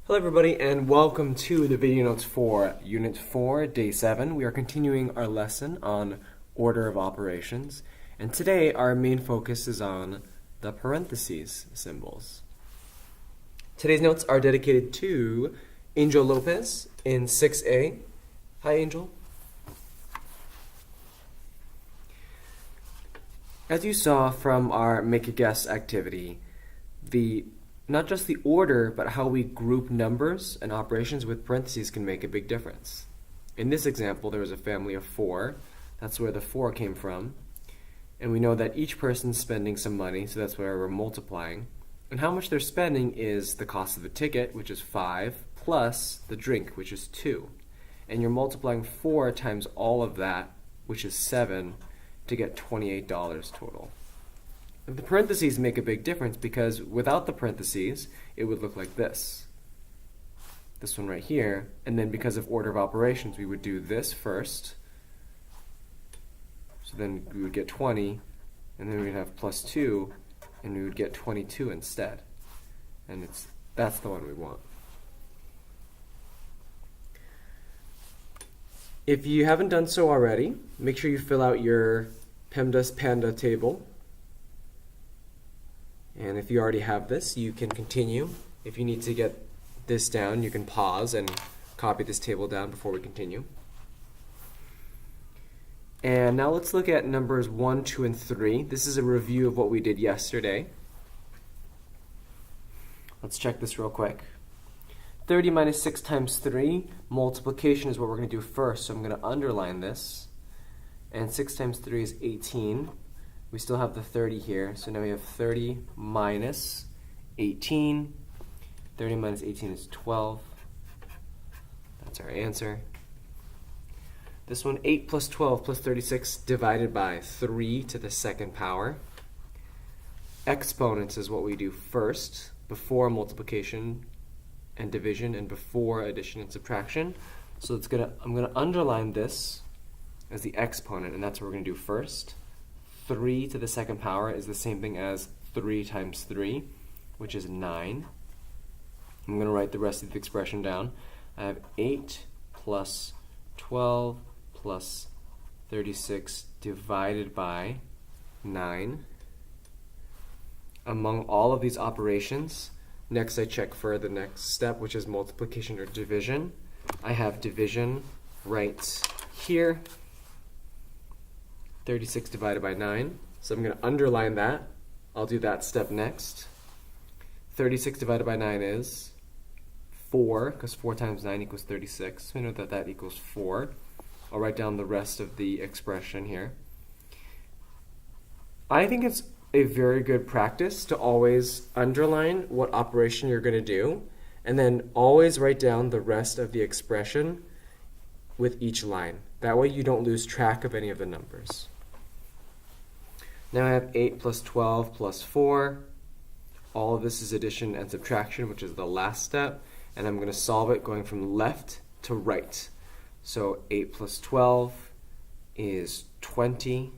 Hello everybody and welcome to the video notes for Unit 4, Day 7. We are continuing our lesson on order of operations, and today our main focus is on the parentheses symbols. Today's notes are dedicated to Angel Lopez in 6A. Hi Angel. As you saw from our Make a Guess activity, not just the order, but how we group numbers and operations with parentheses can make a big difference. In this example, there was a family of 4. That's where the 4 came from. And we know that each person's spending some money, so that's where we're multiplying. And how much they're spending is the cost of the ticket, which is 5, plus the drink, which is 2. And you're multiplying 4 times all of that, which is 7, to get $28 total. The parentheses make a big difference because without the parentheses, it would look like this. This one right here, and then because of order of operations, we would do this first. So then we would get 20, and then we would have plus 2, and we would get 22 instead. And that's the one we want. If you haven't done so already, make sure you fill out your PEMDAS Panda table. And if you already have this, you can continue. If you need to get this down, you can pause and copy this table down before we continue. And now let's look at numbers 1, 2, and 3. This is a review of what we did yesterday. Let's check this real quick. 30 minus 6 times 3, multiplication is what we're going to do first, so I'm going to underline this. And 6 times 3 is 18. We still have the 30 here, so now we have 30 minus 18. 30 minus 18 is 12. That's our answer. This one, 8 plus 12 plus 36 divided by 3 to the second power. Exponents is what we do first, before multiplication and division and before addition and subtraction. So I'm going to underline this as the exponent, and that's what we're going to do first. 3 to the second power is the same thing as 3 times 3, which is 9. I'm going to write the rest of the expression down. I have 8 plus 12 plus 36 divided by 9. Among all of these operations, next I check for the next step, which is multiplication or division. I have division right here. 36 divided by 9. So I'm going to underline that. I'll do that step next. 36 divided by 9 is 4, because 4 times 9 equals 36. So we know that that equals 4. I'll write down the rest of the expression here. I think it's a very good practice to always underline what operation you're going to do, and then always write down the rest of the expression with each line. That way you don't lose track of any of the numbers. Now I have 8 plus 12 plus 4. All of this is addition and subtraction, which is the last step. And I'm going to solve it going from left to right. So 8 plus 12 is 20,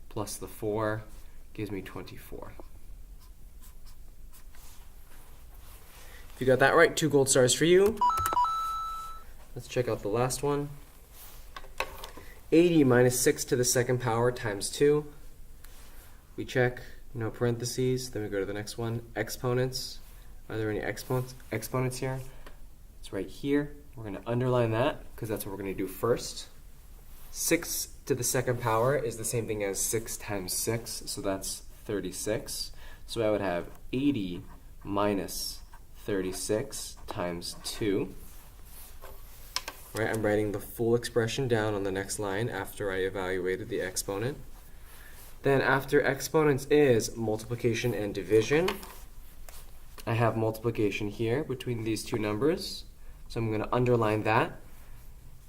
plus the 4 gives me 24. If you got that right, 2 gold stars for you. Let's check out the last one. 80 minus 6 to the second power times 2. We check, no parentheses, then we go to the next one. Exponents. Are there any exponents here? It's right here. We're going to underline that because that's what we're going to do first. 6 to the second power is the same thing as 6 times 6, so that's 36. So I would have 80 minus 36 times 2. Right, I'm writing the full expression down on the next line after I evaluated the exponent. Then after exponents is multiplication and division. I have multiplication here between these two numbers. So I'm going to underline that.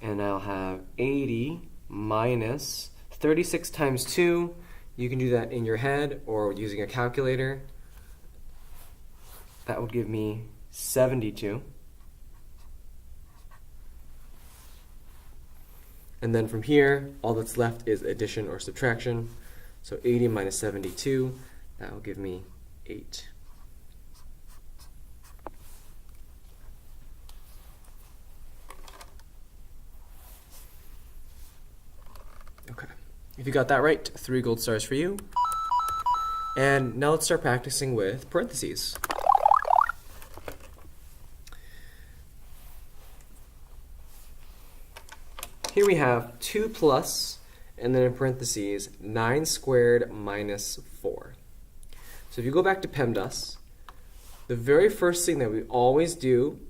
And I'll have 80 minus 36 times 2. You can do that in your head or using a calculator. That would give me 72. And then from here, all that's left is addition or subtraction. So 80 minus 72, that will give me 8. you got that right, 3 gold stars for you. And now let's start practicing with parentheses. Here we have 2 plus, and then in parentheses, 9 squared minus 4. So if you go back to PEMDAS, the very first thing that we always do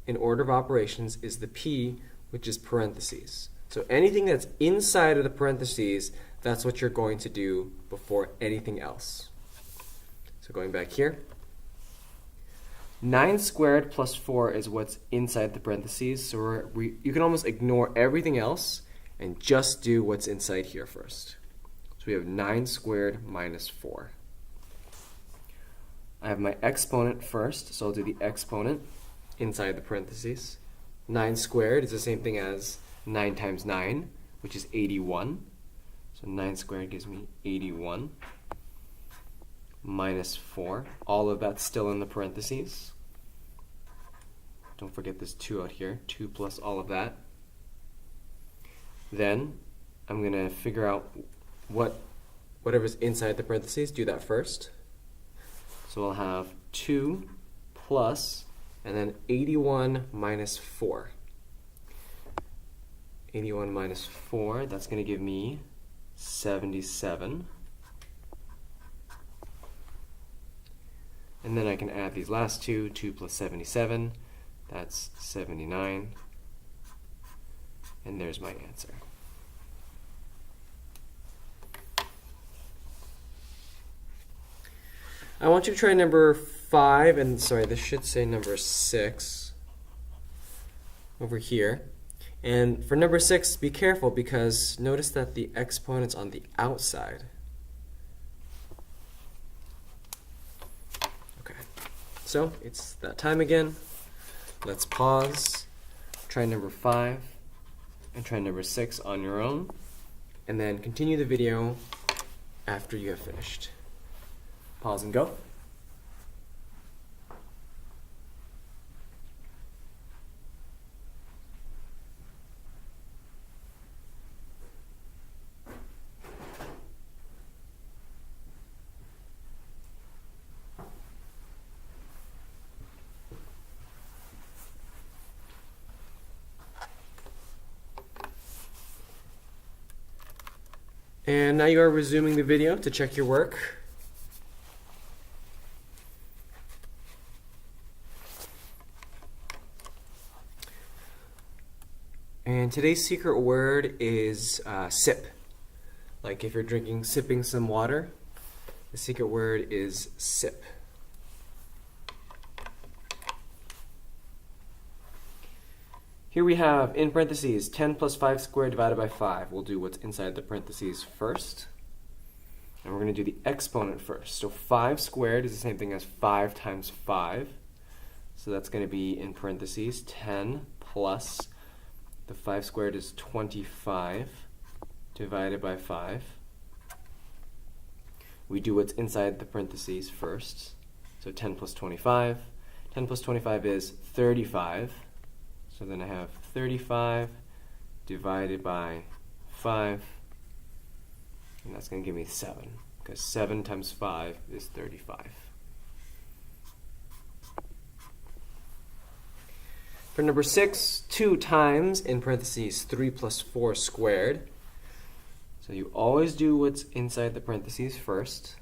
in order of operations is the P, which is parentheses. So anything that's inside of the parentheses, that's what you're going to do before anything else. So going back here, 9 squared plus 4 is what's inside the parentheses. So you can almost ignore everything else and just do what's inside here first. So we have 9 squared minus 4. I have my exponent first, so I'll do the exponent inside the parentheses. 9 squared is the same thing as 9 times 9, which is 81. So 9 squared gives me 81 minus 4. All of that's still in the parentheses. Don't forget this 2 out here. 2 plus all of that. Then I'm going to figure out whatever's inside the parentheses. Do that first. So I'll have 2 plus, and then 81 minus 4. 81 minus 4, that's going to give me 77. And then I can add these last two. 2 plus 77, that's 79. And there's my answer. I want you to try number 5, and sorry, this should say number 6 over here. And for number 6, be careful because notice that the exponent's on the outside. Okay, so it's that time again. Let's pause, try number 5, and try number 6 on your own, and then continue the video after you have finished. Pause and go. And now you are resuming the video to check your work. And today's secret word is sip. Like if you're sipping some water, the secret word is sip. Here we have, in parentheses, 10 plus 5 squared divided by 5. We'll do what's inside the parentheses first. And we're going to do the exponent first. So 5 squared is the same thing as 5 times 5. So that's going to be, in parentheses, 10 plus the 5 squared is 25 divided by 5. We do what's inside the parentheses first. So 10 plus 25. 10 plus 25 is 35. So then I have 35 divided by 5, and that's going to give me 7, because 7 times 5 is 35. For number 6, 2 times, in parentheses, 3 plus 4 squared. So you always do what's inside the parentheses first.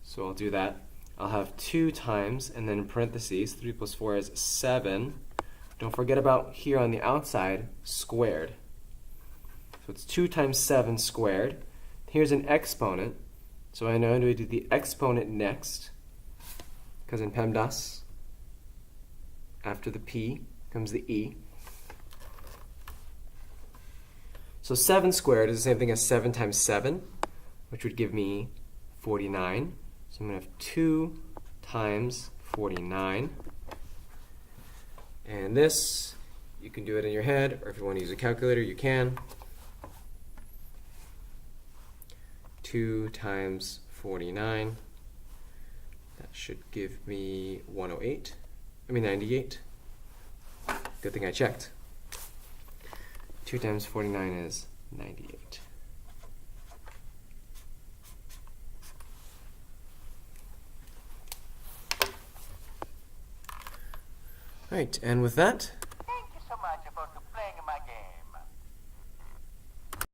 So I'll do that. I'll have 2 times, and then in parentheses, 3 plus 4 is 7. Don't forget about here on the outside, squared. So it's 2 times 7 squared. Here's an exponent. So I know I'm going to do the exponent next, because in PEMDAS, after the P comes the E. So 7 squared is the same thing as 7 times 7, which would give me 49. So I'm going to have 2 times 49. And this, you can do it in your head, or if you want to use a calculator, you can. 2 times 49. That should give me 98. Good thing I checked. 2 times 49 is 98. All right, and with that,